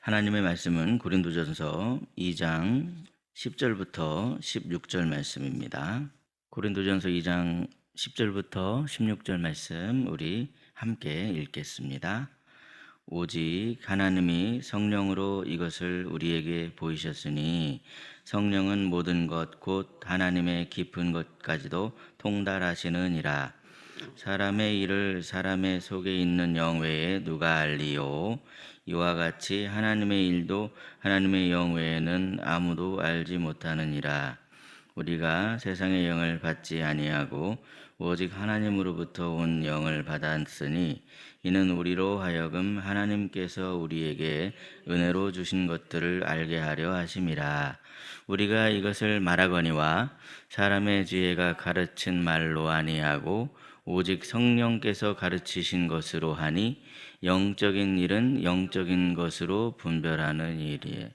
하나님의 말씀은 고린도전서 2장 10절부터 16절 말씀입니다. 고린도전서 2장 10절부터 16절 말씀 우리 함께 읽겠습니다. 오직 하나님이 성령으로 이것을 우리에게 보이셨으니 성령은 모든 것 곧 하나님의 깊은 것까지도 통달하시느니라. 사람의 일을 사람의 속에 있는 영 외에 누가 알리요? 이와 같이 하나님의 일도 하나님의 영 외에는 아무도 알지 못하느니라. 우리가 세상의 영을 받지 아니하고 오직 하나님으로부터 온 영을 받았으니 이는 우리로 하여금 하나님께서 우리에게 은혜로 주신 것들을 알게 하려 하심이라. 우리가 이것을 말하거니와 사람의 지혜가 가르친 말로 아니하고 오직 성령께서 가르치신 것으로 하니 영적인 일은 영적인 것으로 분별하는 일이에요.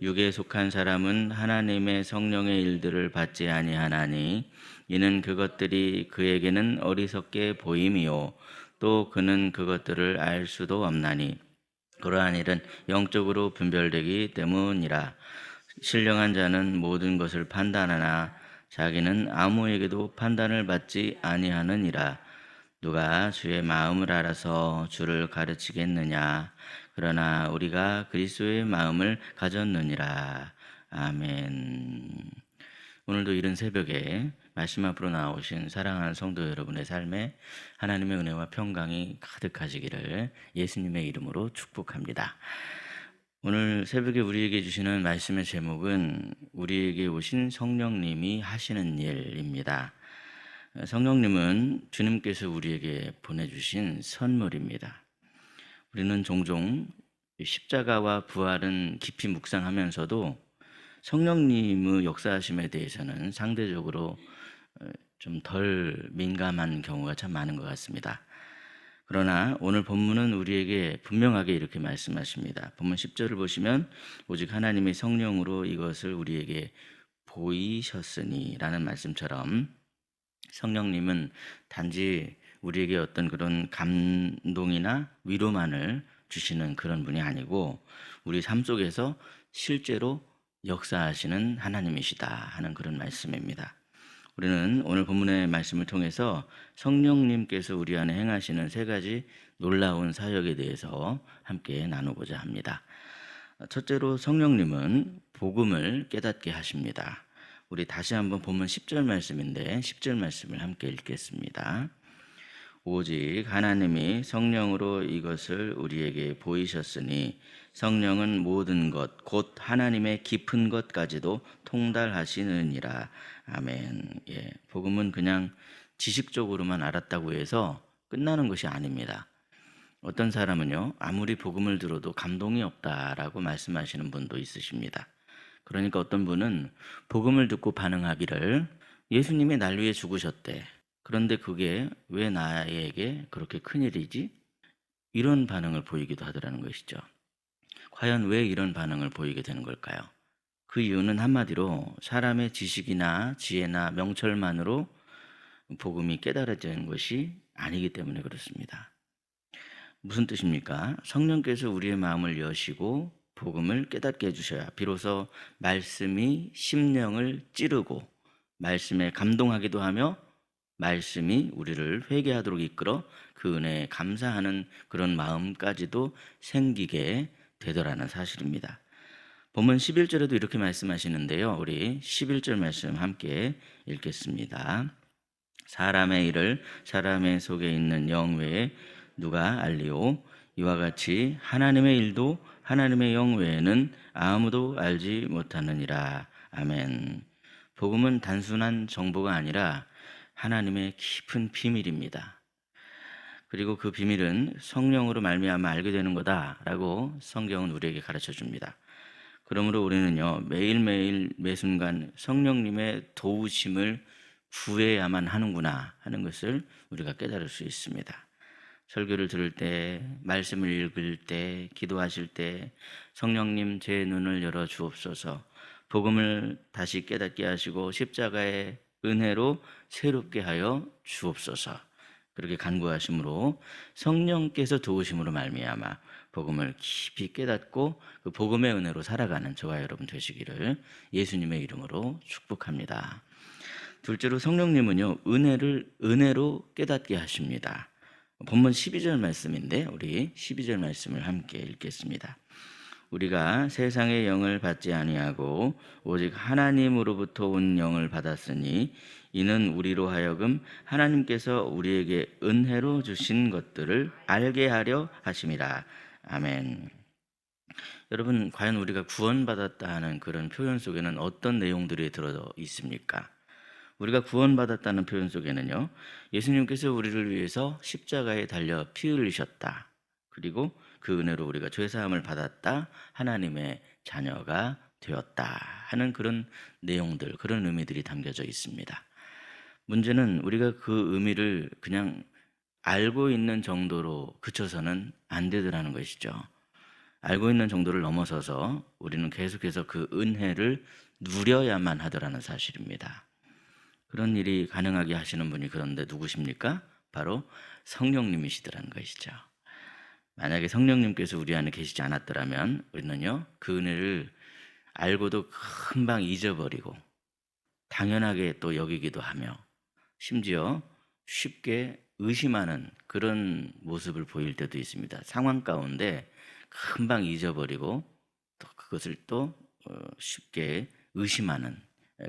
육에 속한 사람은 하나님의 성령의 일들을 받지 아니하나니 이는 그것들이 그에게는 어리석게 보임이요 또 그는 그것들을 알 수도 없나니 그러한 일은 영적으로 분별되기 때문이라. 신령한 자는 모든 것을 판단하나 자기는 아무에게도 판단을 받지 아니하느니라. 누가 주의 마음을 알아서 주를 가르치겠느냐? 그러나 우리가 그리스도의 마음을 가졌느니라. 아멘. 오늘도 이른 새벽에 말씀 앞으로 나오신 사랑하는 성도 여러분의 삶에 하나님의 은혜와 평강이 가득하시기를 예수님의 이름으로 축복합니다. 오늘 새벽에 우리에게 주시는 말씀의 제목은 우리에게 오신 성령님이 하시는 일입니다. 성령님은 주님께서 우리에게 보내주신 선물입니다. 우리는 종종 십자가와 부활은 깊이 묵상하면서도 성령님의 역사하심에 대해서는 상대적으로 좀 덜 민감한 경우가 참 많은 것 같습니다. 그러나 오늘 본문은 우리에게 분명하게 이렇게 말씀하십니다. 본문 10절을 보시면 오직 하나님의 성령으로 이것을 우리에게 보이셨으니 라는 말씀처럼 성령님은 단지 우리에게 어떤 그런 감동이나 위로만을 주시는 그런 분이 아니고 우리 삶 속에서 실제로 역사하시는 하나님이시다 하는 그런 말씀입니다. 우리는 오늘 본문의 말씀을 통해서 성령님께서 우리 안에 행하시는 세 가지 놀라운 사역에 대해서 함께 나누고자 합니다. 첫째로 성령님은 복음을 깨닫게 하십니다. 우리 다시 한번 본문 10절 말씀인데 10절 말씀을 함께 읽겠습니다. 오직 하나님이 성령으로 이것을 우리에게 보이셨으니 성령은 모든 것 곧 하나님의 깊은 것까지도 통달하시느니라. 아멘. 복음은 그냥 지식적으로만 알았다고 해서 끝나는 것이 아닙니다. 어떤 사람은요, 아무리 복음을 들어도 감동이 없다라고 말씀하시는 분도 있으십니다. 그러니까 어떤 분은 복음을 듣고 반응하기를 예수님이 날 위해 죽으셨대. 그런데 그게 왜 나에게 그렇게 큰일이지? 이런 반응을 보이기도 하더라는 것이죠. 과연 왜 이런 반응을 보이게 되는 걸까요? 그 이유는 한마디로 사람의 지식이나 지혜나 명철만으로 복음이 깨달아지는 것이 아니기 때문에 그렇습니다. 무슨 뜻입니까? 성령께서 우리의 마음을 여시고 복음을 깨닫게 해주셔야 비로소 말씀이 심령을 찌르고 말씀에 감동하기도 하며 말씀이 우리를 회개하도록 이끌어 그 은혜에 감사하는 그런 마음까지도 생기게 되더라는 사실입니다. 본문 11절에도 이렇게 말씀하시는데요. 우리 11절 말씀 함께 읽겠습니다. 사람의 일을 사람의 속에 있는 영 외에 누가 알리오? 이와 같이 하나님의 일도 하나님의 영 외에는 아무도 알지 못하느니라. 아멘. 복음은 단순한 정보가 아니라 하나님의 깊은 비밀입니다. 그리고 그 비밀은 성령으로 말미암아 알게 되는 거다라고 성경은 우리에게 가르쳐 줍니다. 그러므로 우리는요, 매일매일 매순간 성령님의 도우심을 구해야만 하는구나 하는 것을 우리가 깨달을 수 있습니다. 설교를 들을 때, 말씀을 읽을 때, 기도하실 때 성령님 제 눈을 열어 주옵소서, 복음을 다시 깨닫게 하시고 십자가의 은혜로 새롭게 하여 주옵소서, 그렇게 간구하심으로 성령께서 도우심으로 말미암아 복음을 깊이 깨닫고 그 복음의 은혜로 살아가는 저와 여러분 되시기를 예수님의 이름으로 축복합니다. 둘째로 성령님은요, 은혜를 은혜로 깨닫게 하십니다. 본문 12절 말씀인데 우리 12절 말씀을 함께 읽겠습니다. 우리가 세상의 영을 받지 아니하고 오직 하나님으로부터 온 영을 받았으니 이는 우리로 하여금 하나님께서 우리에게 은혜로 주신 것들을 알게 하려 하심이라. 아멘. 여러분, 과연 우리가 구원받았다 하는 그런 표현 속에는 어떤 내용들이 들어 있습니까? 우리가 구원받았다는 표현 속에는요, 예수님께서 우리를 위해서 십자가에 달려 피 흘리셨다. 그리고 그 은혜로 우리가 죄사함을 받았다. 하나님의 자녀가 되었다 하는 그런 내용들, 그런 의미들이 담겨져 있습니다. 문제는 우리가 그 의미를 그냥 알고 있는 정도로 그쳐서는 안 되더라는 것이죠. 알고 있는 정도를 넘어서서 우리는 계속해서 그 은혜를 누려야만 하더라는 사실입니다. 그런 일이 가능하게 하시는 분이 그런데 누구십니까? 바로 성령님이시더라는 것이죠. 만약에 성령님께서 우리 안에 계시지 않았더라면 우리는요, 그 은혜를 알고도 금방 잊어버리고 당연하게 또 여기기도 하며 심지어 쉽게 의심하는 그런 모습을 보일 때도 있습니다. 상황 가운데 금방 잊어버리고 또 그것을 또 쉽게 의심하는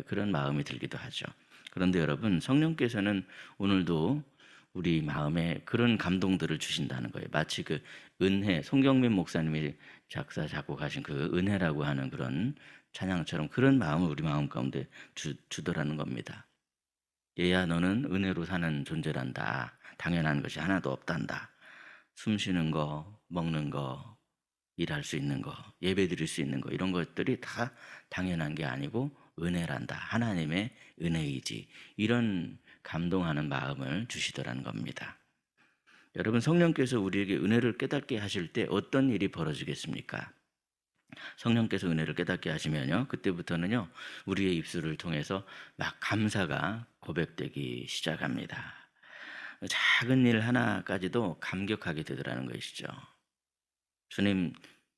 그런 마음이 들기도 하죠. 그런데 여러분, 성령께서는 오늘도 우리 마음에 그런 감동들을 주신다는 거예요. 마치 그 은혜, 송경민 목사님이 작사 작곡하신 그 은혜라고 하는 그런 찬양처럼 그런 마음을 우리 마음 가운데 주더라는 겁니다. 얘야, 너는 은혜로 사는 존재란다. 당연한 것이 하나도 없단다. 숨 쉬는 거, 먹는 거, 일할 수 있는 거, 예배 드릴 수 있는 거, 이런 것들이 다 당연한 게 아니고 은혜란다. 하나님의 은혜이지. 이런 감동하는 마음을 주시더라는 겁니다. 여러분, 성령께서 우리에게 은혜를 깨닫게 하실 때 어떤 일이 벌어지겠습니까? 성령께서 은혜를 깨닫게 하시면요, 그때부터는요, 우리의 입술을 통해서 막 감사가 고백되기 시작합니다. 작은 일 하나까지도 감격하게 되더라는 것이죠. 주님,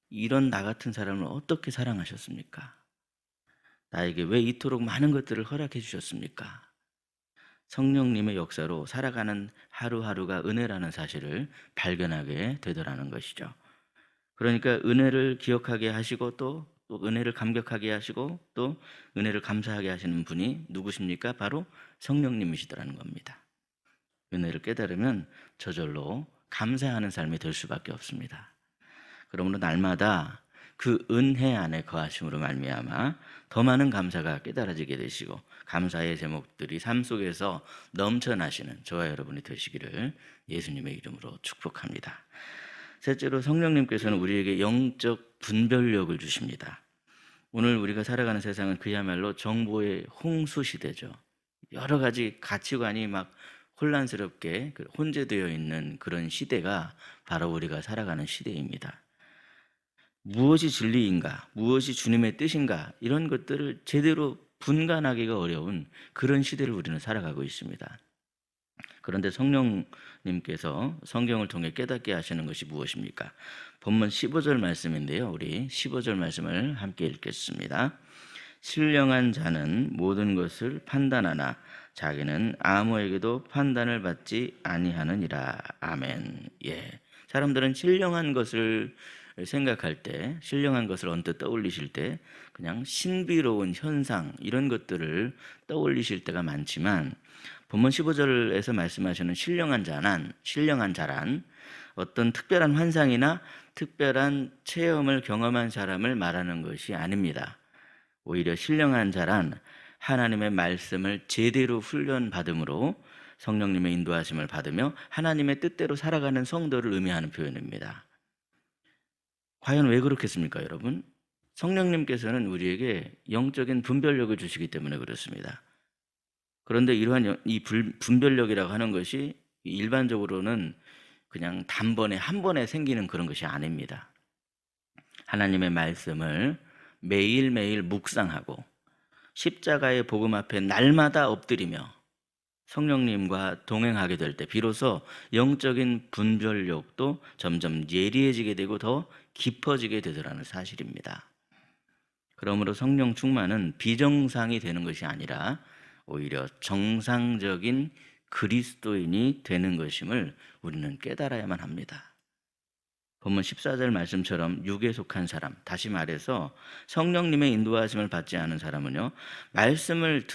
이런 나 같은 사람을 어떻게 사랑하셨습니까? 나에게 왜 이토록 많은 것들을 허락해 주셨습니까? 성령님의 역사로 살아가는 하루하루가 은혜라는 사실을 발견하게 되더라는 것이죠. 그러니까 은혜를 기억하게 하시고 또 은혜를 감격하게 하시고 또 은혜를 감사하게 하시는 분이 누구십니까? 바로 성령님이시더라는 겁니다. 은혜를 깨달으면 저절로 감사하는 삶이 될 수밖에 없습니다. 그러므로 날마다 그 은혜 안에 거하심으로 말미암아 더 많은 감사가 깨달아지게 되시고 감사의 제목들이 삶 속에서 넘쳐나시는 저와 여러분이 되시기를 예수님의 이름으로 축복합니다. 셋째로 성령님께서는 우리에게 영적 분별력을 주십니다. 오늘 우리가 살아가는 세상은 그야말로 정보의 홍수 시대죠. 여러 가지 가치관이 막 혼란스럽게 혼재되어 있는 그런 시대가 바로 우리가 살아가는 시대입니다. 무엇이 진리인가, 무엇이 주님의 뜻인가, 이런 것들을 제대로 분간하기가 어려운 그런 시대를 우리는 살아가고 있습니다. 그런데 성령님께서 성경을 통해 깨닫게 하시는 것이 무엇입니까? 본문 15절 말씀인데요, 우리 15절 말씀을 함께 읽겠습니다. 신령한 자는 모든 것을 판단하나 자기는 아무에게도 판단을 받지 아니하느니라. 아멘. 예. 사람들은 신령한 것을 생각할 때, 신령한 것을 언뜻 떠올리실 때 그냥 신비로운 현상, 이런 것들을 떠올리실 때가 많지만 본문 15절에서 말씀하시는 신령한 자란 어떤 특별한 환상이나 특별한 체험을 경험한 사람을 말하는 것이 아닙니다. 오히려 신령한 자란 하나님의 말씀을 제대로 훈련받음으로 성령님의 인도하심을 받으며 하나님의 뜻대로 살아가는 성도를 의미하는 표현입니다. 과연 왜 그렇겠습니까, 여러분? 성령님께서는 우리에게 영적인 분별력을 주시기 때문에 그렇습니다. 그런데 이러한 이 분별력이라고 하는 것이 일반적으로는 그냥 단번에 한 번에 생기는 그런 것이 아닙니다. 하나님의 말씀을 매일매일 묵상하고 십자가의 복음 앞에 날마다 엎드리며 성령님과 동행하게 될 때 비로소 영적인 분별력도 점점 예리해지게 되고 더 깊어지게 되더라는 사실입니다. 그러므로 성령 충만은 비정상이 되는 것이 아니라 오히려 정상적인 그리스도인이 되는 것임을 우리는 깨달아야만 합니다. 본문 14절 말씀처럼 육에 속한 사람, 다시 말해서 성령님의 인도하심을 받지 않은 사람은요, 말씀을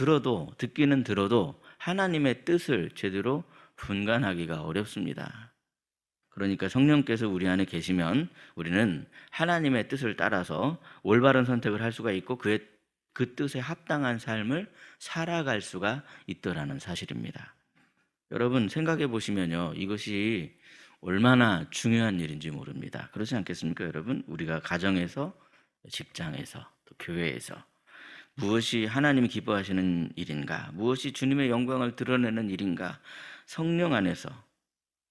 듣기는 들어도 하나님의 뜻을 제대로 분간하기가 어렵습니다. 그러니까 성령께서 우리 안에 계시면 우리는 하나님의 뜻을 따라서 올바른 선택을 할 수가 있고 그 뜻에 합당한 삶을 살아갈 수가 있더라는 사실입니다. 여러분 생각해 보시면요, 이것이 얼마나 중요한 일인지 모릅니다. 그렇지 않겠습니까, 여러분? 우리가 가정에서, 직장에서, 또 교회에서 무엇이 하나님이 기뻐하시는 일인가, 무엇이 주님의 영광을 드러내는 일인가, 성령 안에서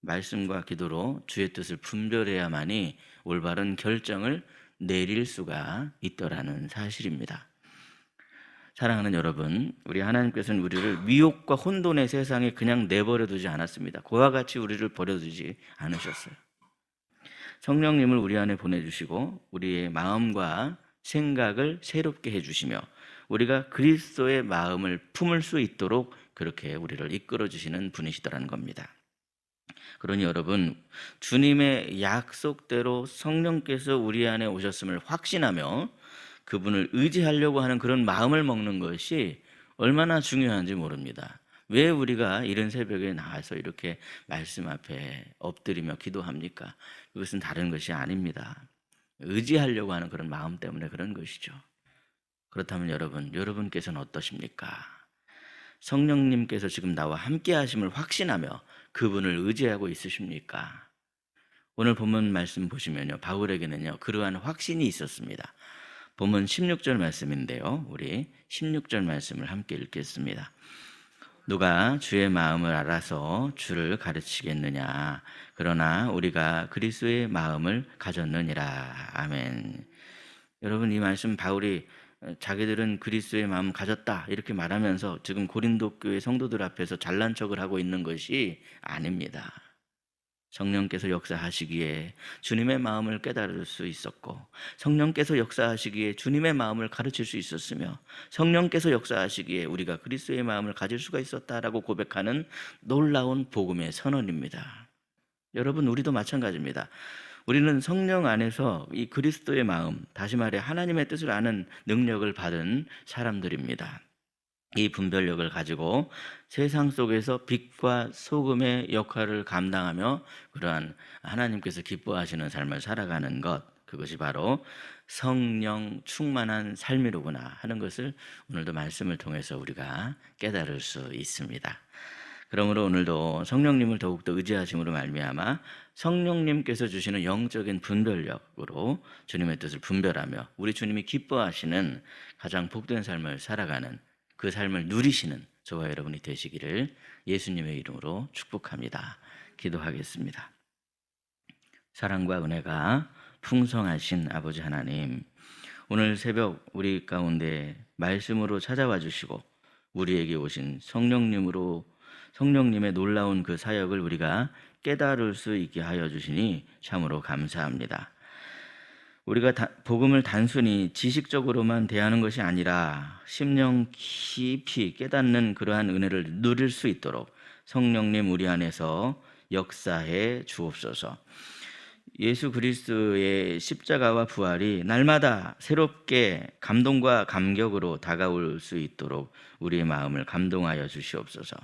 말씀과 기도로 주의 뜻을 분별해야만이 올바른 결정을 내릴 수가 있더라는 사실입니다. 사랑하는 여러분, 우리 하나님께서는 우리를 미혹과 혼돈의 세상에 그냥 내버려 두지 않았습니다. 그와 같이 우리를 버려두지 않으셨어요. 성령님을 우리 안에 보내주시고 우리의 마음과 생각을 새롭게 해주시며 우리가 그리스도의 마음을 품을 수 있도록 그렇게 우리를 이끌어 주시는 분이시더라는 겁니다. 그러니 여러분, 주님의 약속대로 성령께서 우리 안에 오셨음을 확신하며 그분을 의지하려고 하는 그런 마음을 먹는 것이 얼마나 중요한지 모릅니다. 왜 우리가 이른 새벽에 나와서 이렇게 말씀 앞에 엎드리며 기도합니까? 그것은 다른 것이 아닙니다. 의지하려고 하는 그런 마음 때문에 그런 것이죠. 그렇다면 여러분께서는 어떠십니까? 성령님께서 지금 나와 함께 하심을 확신하며 그분을 의지하고 있으십니까? 오늘 본문 말씀 보시면요, 바울에게는요 그러한 확신이 있었습니다. 본문 16절 말씀인데요, 우리 16절 말씀을 함께 읽겠습니다. 누가 주의 마음을 알아서 주를 가르치겠느냐? 그러나 우리가 그리스도의 마음을 가졌느니라. 아멘. 여러분, 이 말씀 바울이 자기들은 그리스도의 마음 가졌다 이렇게 말하면서 지금 고린도 교회 성도들 앞에서 잘난 척을 하고 있는 것이 아닙니다. 성령께서 역사하시기에 주님의 마음을 깨달을 수 있었고, 성령께서 역사하시기에 주님의 마음을 가르칠 수 있었으며, 성령께서 역사하시기에 우리가 그리스도의 마음을 가질 수가 있었다라고 고백하는 놀라운 복음의 선언입니다. 여러분, 우리도 마찬가지입니다. 우리는 성령 안에서 이 그리스도의 마음, 다시 말해 하나님의 뜻을 아는 능력을 받은 사람들입니다. 이 분별력을 가지고 세상 속에서 빛과 소금의 역할을 감당하며 그러한 하나님께서 기뻐하시는 삶을 살아가는 것, 그것이 바로 성령 충만한 삶이로구나 하는 것을 오늘도 말씀을 통해서 우리가 깨달을 수 있습니다. 그러므로 오늘도 성령님을 더욱더 의지하심으로 말미암아 성령님께서 주시는 영적인 분별력으로 주님의 뜻을 분별하며 우리 주님이 기뻐하시는 가장 복된 삶을 살아가는, 그 삶을 누리시는 저와 여러분이 되시기를 예수님의 이름으로 축복합니다. 기도하겠습니다. 사랑과 은혜가 풍성하신 아버지 하나님, 오늘 새벽 우리 가운데 말씀으로 찾아와 주시고 우리에게 오신 성령님의 놀라운 그 사역을 우리가 깨달을 수 있게 하여 주시니 참으로 감사합니다. 우리가 복음을 단순히 지식적으로만 대하는 것이 아니라 심령 깊이 깨닫는 그러한 은혜를 누릴 수 있도록 성령님 우리 안에서 역사해 주옵소서. 예수 그리스도의 십자가와 부활이 날마다 새롭게 감동과 감격으로 다가올 수 있도록 우리의 마음을 감동하여 주시옵소서.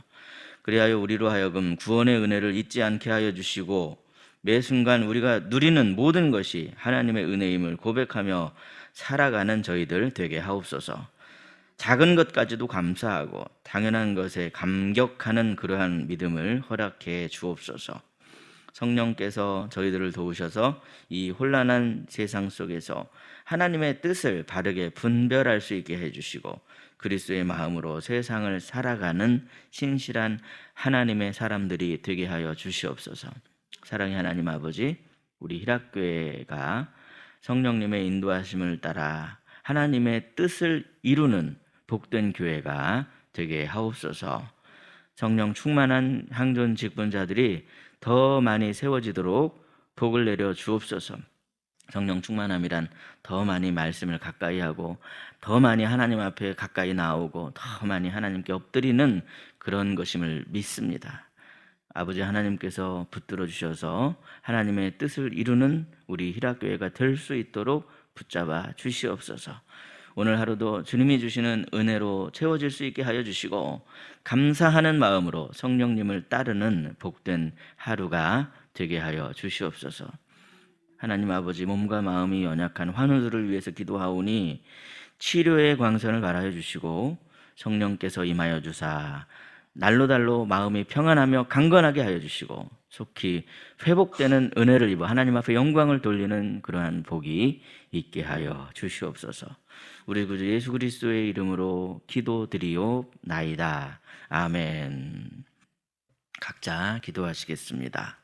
그리하여 우리로 하여금 구원의 은혜를 잊지 않게 하여 주시고 매 순간 우리가 누리는 모든 것이 하나님의 은혜임을 고백하며 살아가는 저희들 되게 하옵소서. 작은 것까지도 감사하고 당연한 것에 감격하는 그러한 믿음을 허락해 주옵소서. 성령께서 저희들을 도우셔서 이 혼란한 세상 속에서 하나님의 뜻을 바르게 분별할 수 있게 해주시고 그리스도의 마음으로 세상을 살아가는 신실한 하나님의 사람들이 되게 하여 주시옵소서. 사랑의 하나님 아버지, 우리 희락교회가 성령님의 인도하심을 따라 하나님의 뜻을 이루는 복된 교회가 되게 하옵소서. 성령 충만한 항존 직분자들이 더 많이 세워지도록 복을 내려 주옵소서. 성령 충만함이란 더 많이 말씀을 가까이 하고 더 많이 하나님 앞에 가까이 나오고 더 많이 하나님께 엎드리는 그런 것임을 믿습니다. 아버지 하나님께서 붙들어 주셔서 하나님의 뜻을 이루는 우리 희락교회가 될 수 있도록 붙잡아 주시옵소서. 오늘 하루도 주님이 주시는 은혜로 채워질 수 있게 하여 주시고 감사하는 마음으로 성령님을 따르는 복된 하루가 되게 하여 주시옵소서. 하나님 아버지, 몸과 마음이 연약한 환우들을 위해서 기도하오니 치료의 광선을 발하여 주시고 성령께서 임하여 주사 날로 달로 마음이 평안하며 강건하게 하여 주시고 속히 회복되는 은혜를 입어 하나님 앞에 영광을 돌리는 그러한 복이 있게 하여 주시옵소서. 우리 구주 예수 그리스도의 이름으로 기도드리옵나이다. 아멘. 각자 기도하시겠습니다.